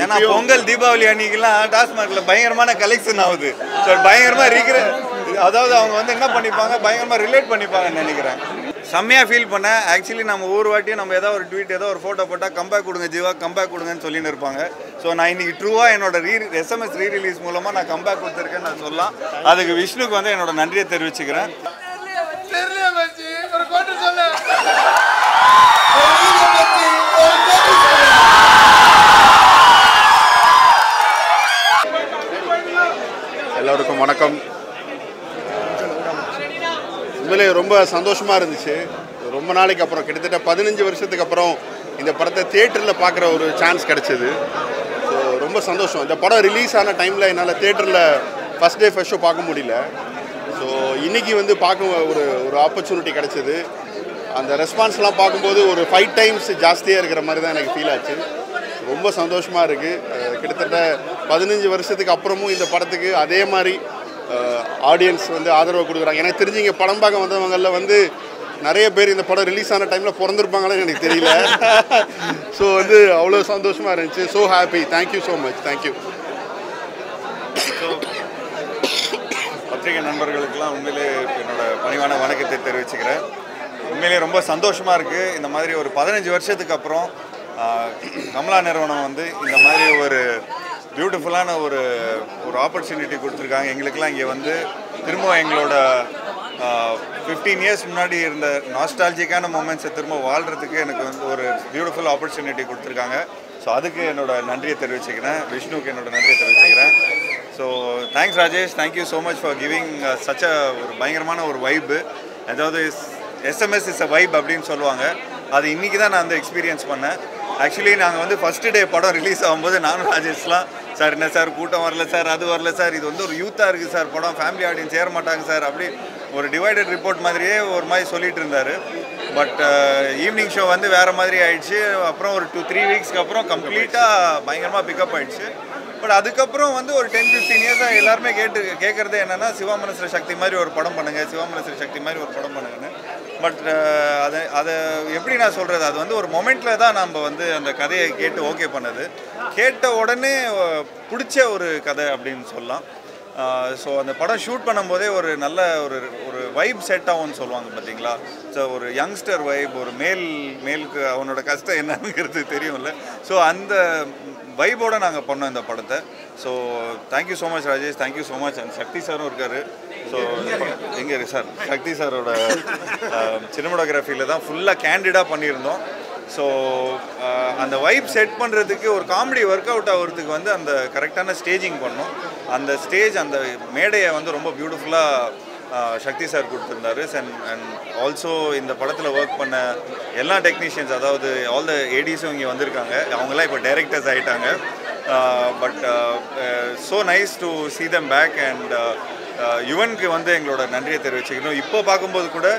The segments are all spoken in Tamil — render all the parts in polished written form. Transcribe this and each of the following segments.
ஏன்னா பொங்கல் தீபாவளி அன்னைக்கெல்லாம் டாஸ்மார்க்ல பயங்கரமான கலெக்ஷன் ஆகுது. ஸோ பயங்கரமாக அதாவது அவங்க வந்து என்ன பண்ணிப்பாங்க, பயங்கரமாக ரிலேட் பண்ணிப்பாங்கன்னு நினைக்கிறேன். செம்மையாக ஃபீல் பண்ணேன். ஆக்சுவலி நம்ம ஒவ்வொரு வாட்டியும் நம்ம ஏதோ ஒரு ட்வீட் ஏதோ ஒரு ஃபோட்டோ போட்டால் கம்பேக் கொடுங்க ஜீவா, கம்பேக் கொடுங்கன்னு சொல்லின்னு இருப்பாங்க. ஸோ நான் இன்னைக்கு ட்ரூவாக என்னோட எஸ்எம்எஸ் ரீரிலீஸ் மூலமாக நான் கம்பேக் கொடுத்துருக்கேன்னு நான் சொல்லலாம். அதுக்கு விஷ்ணுக்கு வந்து என்னோட நன்றியை தெரிவிச்சுக்கிறேன். எல்லோருக்கும் வணக்கம். உண்மையிலே ரொம்ப சந்தோஷமாக இருந்துச்சு. ரொம்ப நாளைக்கு அப்புறம், கிட்டத்தட்ட 15 வருஷத்துக்கு அப்புறம் இந்த படத்தை தியேட்டரில் பார்க்குற ஒரு சான்ஸ் கிடச்சிது. ஸோ ரொம்ப சந்தோஷம். இந்த படம் ரிலீஸ் ஆன டைமில் என்னால் தியேட்டரில் ஃபஸ்ட் டே ஃபஸ்ட் ஷோ பார்க்க முடியல. ஸோ இன்றைக்கி வந்து பார்க்க ஒரு ஆப்பர்ச்சுனிட்டி கிடச்சிது. அந்த ரெஸ்பான்ஸ்லாம் பார்க்கும்போது ஒரு 5 டைம்ஸ் ஜாஸ்தியாக இருக்கிற மாதிரி தான் எனக்கு ஃபீல் ஆச்சு. ரொம்ப சந்தோஷமாக இருக்குது. கிட்டத்தட்ட 15 வருஷத்துக்கு அப்புறமும் இந்த படத்துக்கு அதே மாதிரி ஆடியன்ஸ் வந்து ஆதரவு கொடுக்குறாங்க. எனக்கு தெரிஞ்சு இங்கே படம் பார்க்க வந்தவங்களில் வந்து நிறைய பேர் இந்த படம் ரிலீஸ் ஆன டைமில் பிறந்திருப்பாங்களான்னு எனக்கு தெரியல. ஸோ வந்து அவ்வளோ சந்தோஷமாக இருந்துச்சு. So happy. Thank you so much. Thank you. பத்திரிகை நண்பர்களுக்கெல்லாம் உண்மையிலே என்னோட பணிவான வணக்கத்தை தெரிவிச்சுக்கிறேன். உண்மையிலே ரொம்ப சந்தோஷமாக இருக்குது. இந்த மாதிரி ஒரு 15 வருஷத்துக்கு அப்புறம் கமலா நிறுவனம் வந்து இந்த மாதிரி ஒரு பியூட்டிஃபுல்லான ஒரு ஆப்பர்ச்சுனிட்டி கொடுத்துருக்காங்க. எங்களுக்கெல்லாம் இங்கே வந்து திரும்ப எங்களோட 15 இயர்ஸ் முன்னாடி இருந்த நாஸ்டாலஜிக்கான மூமெண்ட்ஸை திரும்ப வாழ்கிறதுக்கு எனக்கு வந்து ஒரு பியூட்டிஃபுல் ஆப்பர்ச்சுனிட்டி கொடுத்துருக்காங்க. ஸோ அதுக்கு என்னோட நன்றியை தெரிவிச்சுக்கிறேன். விஷ்ணுக்கு என்னோட நன்றியை தெரிவிச்சுக்கிறேன். So thanks Rajesh. Thank you so much for giving such ஒரு பயங்கரமான ஒரு வைப்பு. அதாவது எஸ்எம்எஸ் இஸ் அ வைப் அப்படின்னு சொல்லுவாங்க. அது இன்றைக்கி தான் நான் வந்து எக்ஸ்பீரியன்ஸ் பண்ணேன். ஆக்சுவலி நாங்கள் வந்து ஃபஸ்ட்டு டே படம் ரிலீஸ் ஆகும்போது நானும் ராஜேஷ்லாம், சார் என்ன சார் கூட்டம் வரல சார், அது வரல சார், இது வந்து ஒரு யூத்தாக இருக்குது சார், படம் ஃபேமிலி ஆடியன்ஸ் ஏற மாட்டாங்க சார், அப்படி ஒரு டிவைடட் ரிப்போர்ட் மாதிரியே ஒரு மாதிரி சொல்லிட்டு இருந்தார். பட் ஈவினிங் ஷோ வந்து வேறு மாதிரி ஆயிடுச்சு. அப்புறம் ஒரு 2-3 வீக்ஸ்க்கு அப்புறம் கம்ப்ளீட்டாக பயங்கரமாக பிக்கப் ஆகிடுச்சு. பட் அதுக்கப்புறம் வந்து ஒரு 10-15 இயர்ஸாக எல்லாருமே கேட்குறது என்னென்னா, சிவாமனஸ்ர சக்தி மாதிரி ஒரு படம் பண்ணுங்கள், சிவாமனஸ்ர சக்தி மாதிரி ஒரு படம் பண்ணுங்கன்னு. பட் அதை எப்படி நான் சொல்கிறது, அது வந்து ஒரு மொமெண்ட்டில் தான் நம்ம வந்து அந்த கதையை கேட்டு ஓகே பண்ணது. கேட்ட உடனே பிடிச்ச ஒரு கதை அப்படின்னு சொல்லலாம். ஸோ அந்த படம் ஷூட் பண்ணும்போதே ஒரு நல்ல ஒரு வைப் செட் ஆகும்னு சொல்லுவாங்க பார்த்தீங்களா. ஸோ ஒரு யங்ஸ்டர் வைப், ஒரு மேலுக்கு அவனோட கஷ்டம் என்னங்கிறது தெரியும்ல. ஸோ அந்த வைபோடு நாங்கள் பண்ணோம் இந்த படத்தை. So thank you so much Rajesh, thank you so much. And Sakthi சாரும் இருக்கார். ஸோ எங்கே சார் சக்தி சாரோட சினிமோட்டோகிராஃபியில் தான் ஃபுல்லாக கேண்டிடாக பண்ணியிருந்தோம். ஸோ அந்த வைப் செட் பண்ணுறதுக்கு ஒரு காமெடி ஒர்க் அவுட் ஆகிறதுக்கு வந்து அந்த கரெக்டான ஸ்டேஜிங் பண்ணோம். அந்த ஸ்டேஜ், அந்த மேடையை வந்து ரொம்ப பியூட்டிஃபுல்லாக சக்தி சார் கொடுத்துருந்தாரு. அண்ட் ஆல்சோ இந்த படத்தில் ஒர்க் பண்ண எல்லா டெக்னீஷியன்ஸ், அதாவது ஆல் த ஏடிஸும் இங்கே வந்திருக்காங்க. அவங்களாம் இப்போ டைரக்டர்ஸ் ஆகிட்டாங்க. But so nice to see them back. And யுவனுக்கு வந்து எங்களோட நன்றியை தெரிவிச்சுக்கணும். இப்போ பார்க்கும்போது கூட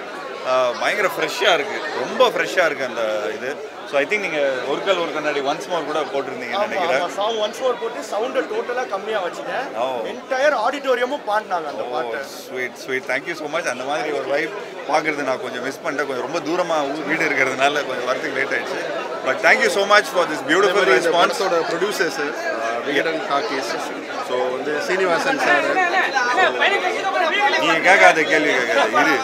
பயங்கர ஃப்ரெஷ்ஷாக இருக்குது, ரொம்ப ஃப்ரெஷ்ஷாக இருக்குது அந்த இது. ஸோ ஐ திங்க் நீங்கள் ஒரு கண்ணாடி ஒன்ஸ் மோர் கூட போட்டிருந்தீங்கன்னு நினைக்கிறேன். சாங் ஒன்ஸ் மோர் போட்டு சவுண்டை டோட்டலாக கம்மியாக வச்சுங்க. என்டையர் ஆடிட்டோரியமும் பாடினாங்க அந்த பாட்டு. Sweet thank you so much. அந்த மாதிரி ஒரு வைப் பார்க்குறது நான் கொஞ்சம் மிஸ் பண்ணிட்டேன். கொஞ்சம் ரொம்ப தூரமாக வீடு இருக்கிறதுனால கொஞ்சம் வரத்துக்கு லேட் ஆகிடுச்சு. But thank you so much for this beautiful ரெஸ்பான்ஸோட ப்ரொடியூசர்ஸ் விகடன் காக்கீஸ், ஸோ வந்து சீனிவாசன் சார். நீங்கள் கேட்காத கேள்வி கேட்காது இரு.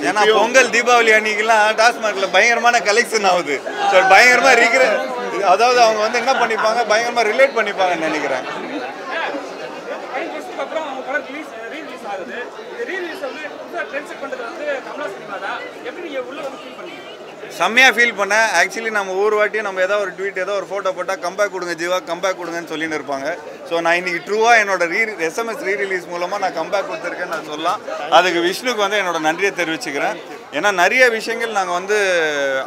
ஏன்னா பொங்கல் தீபாவளி அன்னைக்கெல்லாம் டாஸ்மார்க்ல பயங்கரமான கலெக்ஷன் ஆகுது. ஸோ பயங்கரமாக அதாவது அவங்க வந்து என்ன பண்ணிப்பாங்க, பயங்கரமாக ரிலேட் பண்ணிப்பாங்கன்னு நினைக்கிறேன். செம்மையாக ஃபீல் பண்ணேன். ஆக்சுவலி நம்ம ஒவ்வொரு வாட்டியும் நம்ம ஏதோ ஒரு ட்வீட் ஏதோ ஒரு ஃபோட்டோ போட்டால் கம்பேக் கொடுங்க ஜீவா, கம்பேக் கொடுங்கன்னு சொல்லின்னு இருப்பாங்க. ஸோ நான் இன்றைக்கி ட்ரூவாக என்னோட எஸ்எம்எஸ் ரீரிலீஸ் மூலமாக நான் கம்பேக் கொடுத்துருக்கேன்னு நான் சொல்லலாம். அதுக்கு விஷ்ணுக்கு வந்து என்னோட நன்றியை தெரிவிச்சுக்கிறேன். ஏன்னா நிறைய விஷயங்கள் நாங்கள் வந்து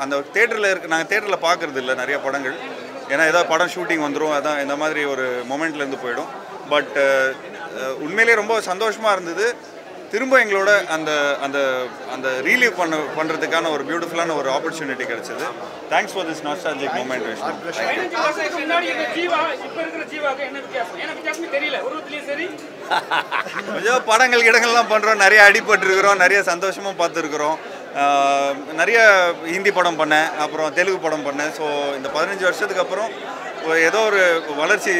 அந்த நாங்கள் தேட்டரில் பார்க்குறது இல்லை நிறைய படங்கள். ஏன்னா ஏதாவது படம் ஷூட்டிங் வந்துடும், அதான் இந்த மாதிரி ஒரு மொமெண்ட்லேருந்து போயிடும். பட் உண்மையிலே ரொம்ப சந்தோஷமாக இருந்தது. திரும்ப எங்களோட அந்த அந்த அந்த ரீலீவ் பண்ணுறதுக்கான ஒரு பியூட்டிஃபுல்லான ஒரு ஆப்பர்ச்சுனிட்டி கிடைச்சது. Thanks for this nostalgic moment Vishnu. கொஞ்சம் படங்கள் இடங்கள்லாம் பண்ணுறோம், நிறைய அடிபட்டுருக்குறோம், நிறைய சந்தோஷமும் பார்த்துருக்குறோம். நிறைய ஹிந்தி படம் பண்ணேன், அப்புறம் தெலுங்கு படம் பண்ணேன். ஸோ இந்த 15 வருஷத்துக்கு அப்புறம் ஏதோ ஒரு வளர்ச்சி,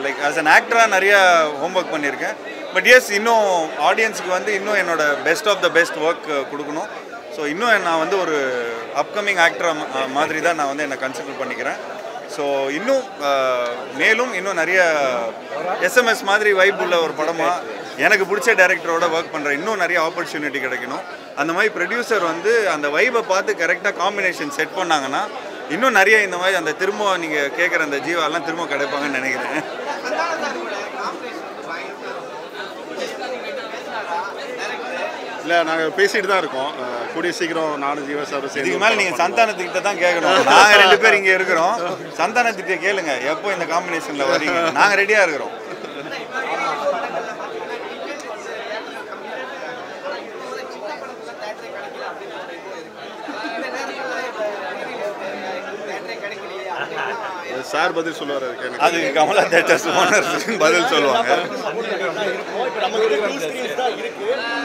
லைக் ஆஸ் அன் ஆக்டராக நிறைய ஹோம்ஒர்க் பண்ணியிருக்கேன். பட் எஸ், இன்னும் ஆடியன்ஸுக்கு வந்து இன்னும் என்னோட best of the best work கொடுக்கணும். ஸோ இன்னும் நான் வந்து ஒரு அப்கமிங் ஆக்டராக மாதிரி தான் நான் வந்து என்னை கன்சிடர் பண்ணிக்கிறேன். ஸோ இன்னும் மேலும் இன்னும் நிறைய எஸ்எம்எஸ் மாதிரி வைப் உள்ள ஒரு படமாக எனக்கு பிடிச்ச டைரக்டரோட ஒர்க் பண்ணுற இன்னும் நிறைய ஆப்பர்ச்சுனிட்டி கிடைக்கணும். அந்த மாதிரி ப்ரொடியூசர் வந்து அந்த வைப்பை பார்த்து கரெக்டாக காம்பினேஷன் செட் பண்ணாங்கன்னா இன்னும் நிறைய இந்த மாதிரி அந்த திரும்ப நீங்கள் கேட்குற அந்த ஜீவாலாம் திரும்ப கிடைப்பாங்கன்னு நினைக்கிறேன். இல்லை, நாங்கள் பேசிட்டு தான் இருக்கோம். கூடிய சீக்கிரம் நானும் ஜீவா சார் சேர்ந்து. இதுக்கு மேலே நீங்கள் சந்தானத்துக்கிட்ட தான் கேட்கணும். நாங்கள் 2 பேர் இங்கே இருக்கிறோம், சந்தானத்துக்கிட்ட கேளுங்க எப்போ இந்த காம்பினேஷனில் வரீங்க, நாங்கள் ரெடியாக இருக்கிறோம். சார் பதில் சொல்லுவார். அது கமலா தேட்டர்ஸ் ஓனர் பதில் சொல்லுவாங்க.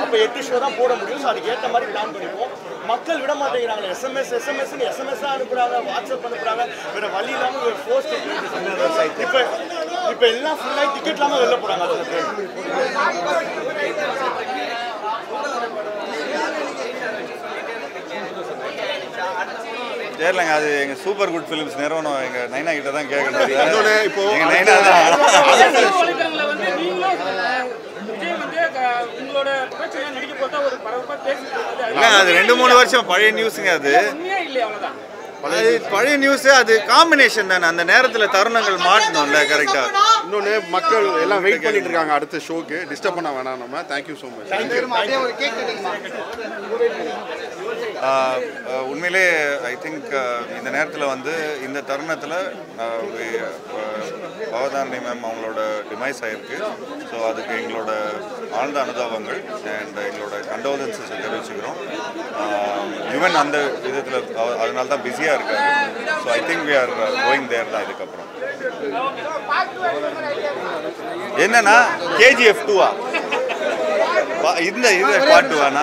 அப்போ 8 ஷோ தான் போட முடியும். ஸோ அதுக்கு ஏற்ற மாதிரி பிளான் பண்ணிப்போம். மக்கள் விட மாட்டேங்கிறாங்க. எஸ்எம்எஸ் அனுப்புறாங்க, வாட்ஸ்அப் அனுப்புறாங்க, வேற வழி இல்லாமல் ஒரு ஃபோர்ஸ். இப்போ எல்லாம் ஃபுல்லாக டிக்கெட் இல்லாமல் வெளில போகிறாங்க. தெரியலங்க, அது எங்கள் சூப்பர் குட் ஃபிலிம்ஸ் நிறுவனம் எங்கள் நைனா கிட்ட தான் கேட்கணும். இப்போ எங்கள் நைனா தான் இல்லை, அது 2-3 வருஷம் பழைய நியூஸுங்க. அது பழைய நியூஸ். அது காம்பினேஷன் தானே, அந்த நேரத்தில் தருணங்கள் மாட்டணும்ல கரெக்டாக. இன்னொன்று, மக்கள் எல்லாம் வெயிட் பண்ணிட்டு இருக்காங்க அடுத்த ஷோக்கு. டிஸ்டர்ப் பண்ண வேணாம் நம்ம. Thank you so much. உண்மையிலே ஐ திங்க் இந்த நேரத்தில் வந்து இந்த தருணத்தில் பவதாரணி மேம் அவங்களோட டிமைஸ் ஆகிருக்கு. ஸோ அதுக்கு எங்களோட ஆழ்ந்த அனுதாபங்கள் அண்ட் எங்களோட கண்டோலன்ஸஸ் தெரிவிச்சுக்கிறோம். ஈவன் அந்த விதத்தில் அதனால தான் பிஸியாக இருக்காரு. So I think we are going there தான் இதுக்கப்புறம். என்னன்னா KGF 2-ஆ இந்த பாட்டுவானா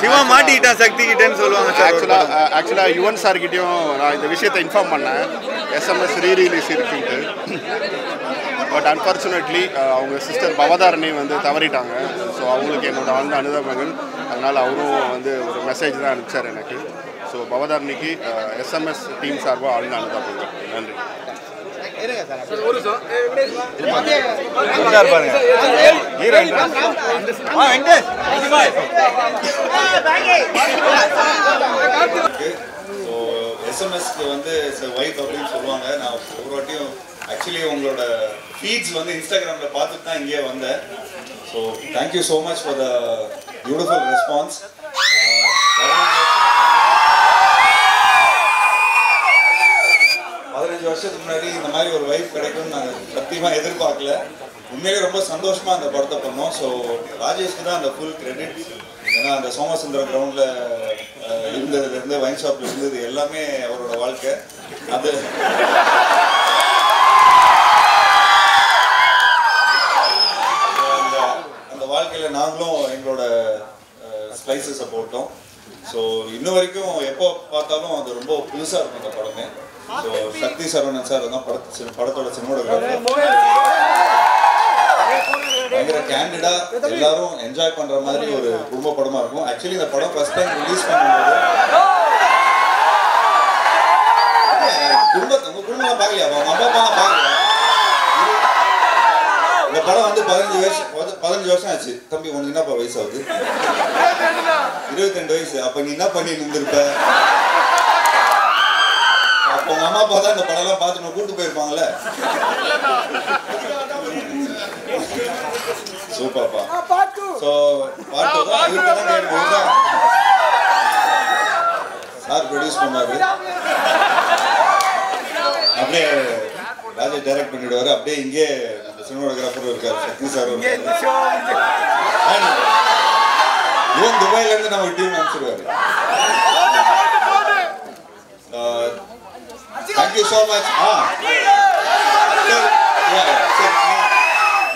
சிவா மாட்டிக்கிட்டான் சக்தி கிட்டேன்னு சொல்லுவாங்க. ஆக்சுவலாக யுவன் சார் கிட்டேயும் நான் இந்த விஷயத்தை இன்ஃபார்ம் பண்ணேன். எஸ்எம்எஸ் ரீரிலீஸ் இருக்குன்ட்டு. பட் அன்ஃபார்ச்சுனேட்லி அவங்க சிஸ்டர் பவதாரணி வந்து தவறிட்டாங்க. ஸோ அவங்களுக்கு என்னோட ஆழ்ந்த அனுதாபங்கள். அதனால் அவரும் வந்து ஒரு மெசேஜ் தான் அனுப்பிச்சார் எனக்கு. ஸோ பவதாரணிக்கு எஸ்எம்எஸ் டீம் சார்பாக ஆழ்ந்த அனுதாபங்கள். நன்றி. எஸ்எம்எஸ்க்கு வந்து வைஃப் அப்படின்னு சொல்லுவாங்க. நான் ஒரு வாட்டியும் ஆக்சுவலி உங்களோட ஃபீட்ஸ் வந்து இன்ஸ்டாகிராமில் பார்த்துட்டு தான் இங்கே வந்தேன். So thank you so much for the beautiful response. 15 வருஷத்துக்கு முன்னாடி இந்த மாதிரி ஒரு வைஃப் கிடைக்கும்னு நாங்கள் சத்தியமாக எதிர்பார்க்கல. உண்மையிலே ரொம்ப சந்தோஷமாக அந்த படத்தை பண்ணோம். ஸோ ராஜேஷ்க்கு தான் அந்த ஃபுல் கிரெடிட். ஏன்னா அந்த சோமசுந்தரம் கிரவுண்டில் இருந்ததுலேருந்து வைன் ஷாப்பில் இருந்தது எல்லாமே அவரோட வாழ்க்கை. அது அந்த வாழ்க்கையில் நாங்களும் எங்களோட ஸ்பைசஸை போட்டோம். ஸோ இன்ன வரைக்கும் எப்போ பார்த்தாலும் அது ரொம்ப புதுசாக இருக்கும் அந்த படமே. ஸோ சக்தி சரவணன் சார் தான் படத்தோட சினிமோட்டோகிராஃபர். பயங்கர கேண்டிடா எல்லாரும் என்ஜாய் பண்ற மாதிரி ஒரு குடும்ப படமா இருக்கும். ஆக்சுவலி இந்த படம் ஃபர்ஸ்ட் டைம் ரிலீஸ் பண்ணும்போது உங்க குடும்பம் பார்க்கலையா, அவங்க அம்மா அப்பா பார்க்கல. இந்த படம் வந்து 15 வருஷம் ஆச்சு. தம்பி உனக்கு என்னப்பா வயசு ஆகுது? 22 வயசு. அப்ப நீ என்ன பண்ணி இருந்திருப்ப? அப்போ உங்க அம்மா அப்பா தான் இந்த படம் எல்லாம் பார்த்து கூட்டு போயிருப்பாங்கல்ல. சூப்பர்ப்பா. ஸோ பாட்டு தான் இவருக்கு தான் கேட்டு சார் ப்ரொடியூஸ் பண்ணாரு. அப்படியே ராஜேஷ் டைரக்ட் பண்ணிடுவாரு. அப்படியே இங்கே அந்த சினிமாட்டோகிராஃபரும் இருக்காரு, சக்தி சாரும் இருக்காரு. இவன் துபாயில இருந்து நம்ம டீம் அனுப்பிச்சிருவாரு. Thank you so much.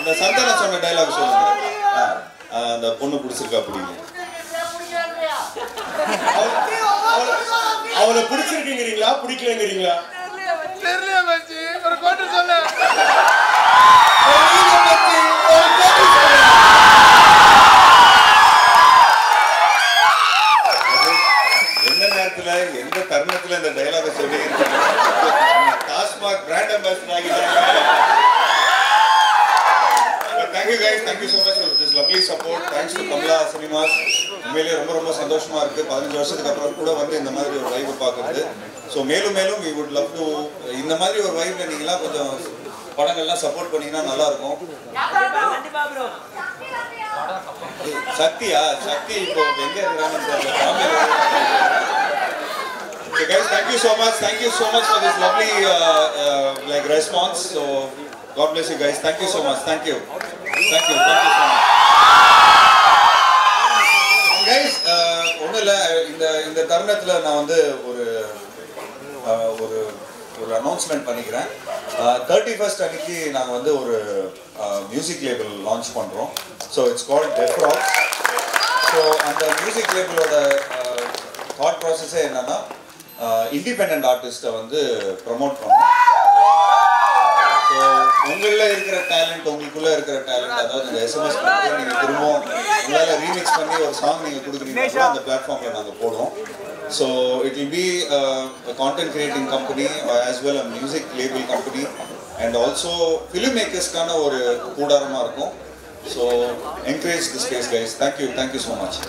இந்த சந்தானம் சொன்ன டைலாக் சொல்லுங்க. அந்த பொண்ணு பிடிச்சிருக்கா பிடிக்கல? அவளை பிடிச்சிருக்கீங்கிறீங்களா பிடிக்கலங்கிறீங்களா? தெரியல மச்சி, ஒரு கோட்டு சொல்ல. எந்த நேரத்துல எந்த தருணத்துல இந்த டைலாக சொல்லி டாஸ்மாக் பிராண்ட் அம்பாசிடர் ஆகிட்டாங்க. Thank you guys, thank you so much for this lovely support. Thanks to Kamala Cinemas. உண்மையிலேயே ரொம்ப ரொம்ப சந்தோஷமா இருக்கு 15 வருஷத்துக்கு அப்புறம் கூட வந்து இந்த மாதிரி ஒரு வைப் பார்க்குறது. ஸோ மேலும் மேலும் we would love to இந்த மாதிரி ஒரு வைப்ல நீங்களாம் கொஞ்சம் படங்கள்லாம் சப்போர்ட் பண்ணீங்கன்னா நல்லா இருக்கும். சக்தியா சக்தி இப்போ எங்க இருக்காங்கன்னு தெரியல. Okay guys, thank you so much for this lovely like response. So God bless you guys. Thank you so much. Thank you so much. Guys, ஒன்றும் இல்லை, இந்த தருணத்தில் நான் வந்து ஒரு அனௌன்ஸ்மெண்ட் பண்ணிக்கிறேன். 31st அன்னைக்கு நாங்கள் வந்து ஒரு மியூசிக் லேபிள் லான்ச் பண்ணுறோம். ஸோ இட்ஸ் கால்ட் டெஃப்ராக்ஸ். ஸோ அந்த மியூசிக் லேபிளோட தாட் ப்ராசஸே என்னன்னா இண்டிபெண்ட் ஆர்டிஸ்ட்டை வந்து ப்ரமோட் பண்ணணும். ஸோ உங்களில் இருக்கிற டேலண்ட், உங்களுக்குள்ளே இருக்கிற டேலண்ட், அதாவது இந்த எஸ்எம்எஸ் நீங்கள் திரும்பவும் உங்களால் ரீமிக்ஸ் பண்ணி ஒரு சாங் நீங்கள் கொடுக்குறீங்கன்னா அந்த பிளாட்ஃபார்மில் நாங்கள் போடுவோம். So it will be content creating company as well a music label company and also film மேக்கர்ஸ்க்கான ஒரு கூடாரமாக இருக்கும். So encourage the space guys. Thank you so much.